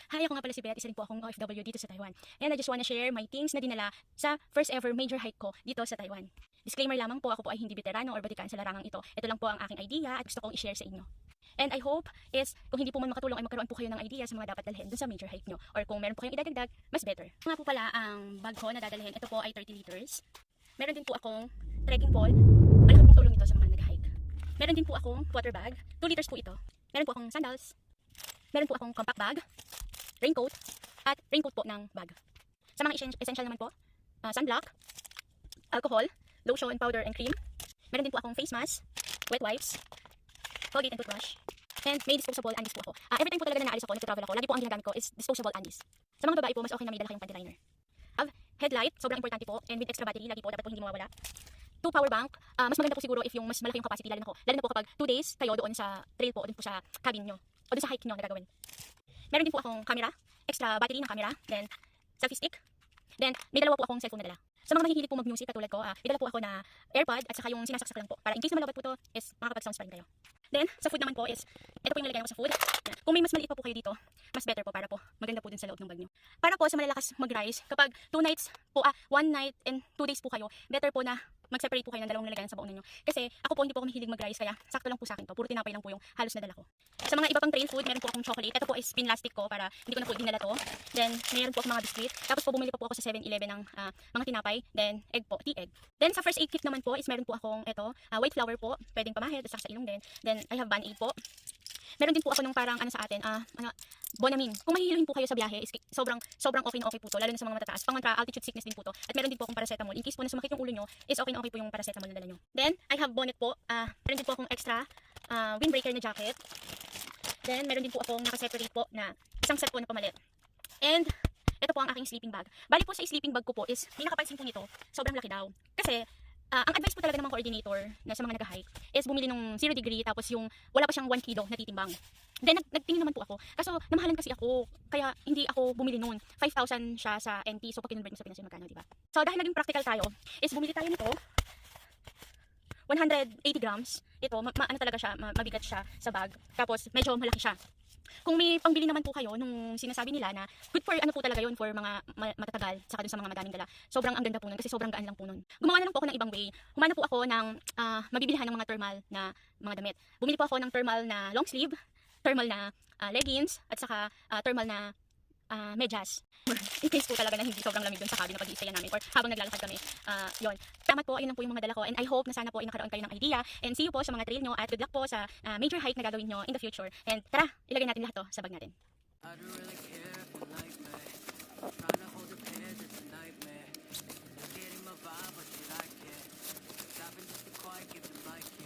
Hi, ako nga pala si Beth, isa rin po akong OFW dito sa Taiwan. And I just wanna share my things na dinala sa first ever major hike ko dito sa Taiwan. Disclaimer lamang po, ako po ay hindi veterano or batikan sa larangang ito. Ito lang po ang aking idea at gusto kong i-share sa inyo. And I hope is kung hindi po man makatulong ay magkaroon po kayo ng idea sa mga dapat dalhin dun sa major hike nyo. Or kung meron po kayong idadagdag, mas better. Nga po pala ang bag ko na dadalhin, ito po ay 30 liters. Meron din po akong trekking pole. Malaki pong tulong ito sa mga nag-hike. Meron din po akong water bag, 2 liters po ito. Meron po akong sandals. Meron po akong compact bag, raincoat, at raincoat po ng bag. Sa mga essential naman po, sunblock, alcohol, lotion, powder, and cream. Meron din po akong face mask, wet wipes, Colgate and toothbrush, and may disposable undies po ako. Every time po talaga na naalis ako, nagta-travel ako, lagi po ang ginagamit ko is disposable undies. Sa mga babae po, mas okay na may dala kayong panty liner. Headlight, sobrang importante po, and with extra battery, lagi po, dapat po hindi mawawala. 2 power bank, mas maganda po siguro if yung mas malaki yung capacity, lalo na po kapag 2 days kayo doon sa trail po, doon po sa cabin nyo, o doon sa hike nyo na gagawin. Meron din po akong camera, extra battery na camera, then selfie stick, then may dalawa po akong cellphone na dala. Sa mga mahihilig po mag-music katulad ko, may dala po ako na AirPod at saka yung sinasaksak lang po, para in case na malabat po to, is makakapag-sounds pa rin kayo. Then, sa food naman po is, ito po yung nalagyan ko sa food. Yan. Kung may mas maliit pa po kayo dito, mas better po para po maganda po dun sa loob ng bag nyo. Para po sa malalakas mag-rise, kapag 2 nights po, 1 night and 2 days po kayo, better po na mag-separate po kayo ng dalawang lalagyan sa baon ninyo. Kasi ako po hindi po ako mahilig mag-rise, kaya sakto lang po sa akin to. Puro tinapay lang po yung halos na dala ko. Sa mga iba pang trail food, meron po akong chocolate. Ito po is pinlastic ko para hindi ko na po dinala to. Then, meron po akong mga biscuit. Tapos po bumili pa po ako sa 7-Eleven ng mga tinapay. Then, egg po, tea egg. Then, sa first aid kit naman po is meron po akong ito, white flour po. Pwedeng pamahid at saka sa ilong din. Then, I have Band-Aid po. Meron din po ako nung parang sa atin, Bonamine. Kung mahihiluhin po kayo sa biyahe, is sobrang okay na okay po to, lalo na sa mga matataas. Pang altitude sickness din po to. At meron din po akong paracetamol. In case po na sumakit yung ulo nyo, is okay na okay po yung paracetamol na dala nyo. Then, I have bonnet po. Meron din po akong extra windbreaker na jacket. Then, meron din po akong nakaseparate po na isang set po na pamalit. And, ito po ang aking sleeping bag. Bali po sa sleeping bag ko po is, may nakapansin po nito, sobrang laki daw. Kasi, ang advice po talaga ng mga coordinator na sa mga nag-hike is bumili nung 0 degree tapos yung wala pa siyang 1 kilo na titimbang. Then nagtingin naman po ako. Kaso namahalan kasi ako kaya hindi ako bumili noon. 5,000 siya sa NT, so pag kinonvert mo sa Pinas yun magkano, di ba? So dahil naging practical tayo, is bumili tayo nito 180 grams. Ito, ano talaga siya, mabigat siya sa bag. Tapos medyo malaki siya. Kung may pangbili naman po kayo nung sinasabi nila na good for ano po talaga yun for mga matatagal saka dun sa mga madaming dala. Sobrang ang ganda po nun kasi sobrang gaan lang po nun. Gumawa na lang po ako ng ibang way. Humanap po ako ng mabibilihan ng mga thermal na mga damit. Bumili po ako ng thermal na long sleeve, thermal na leggings at saka thermal na medyas. In case po talaga na hindi sobrang lamig dun sa cabin na pag-iistayan namin or habang naglalakad kami. Yon. Salamat po, ayun lang po yung mga dala ko and I hope na sana po ay nakaroon kayo ng idea and see you po sa mga trail nyo at good luck po sa major hike na gagawin nyo in the future. And tara, ilagay natin lahat to sa bag natin. I don't really care if you like me. Trying to hold your pants, it's a nightmare. You're getting my vibe, but you like it. Stopping just to quiet, give you like it.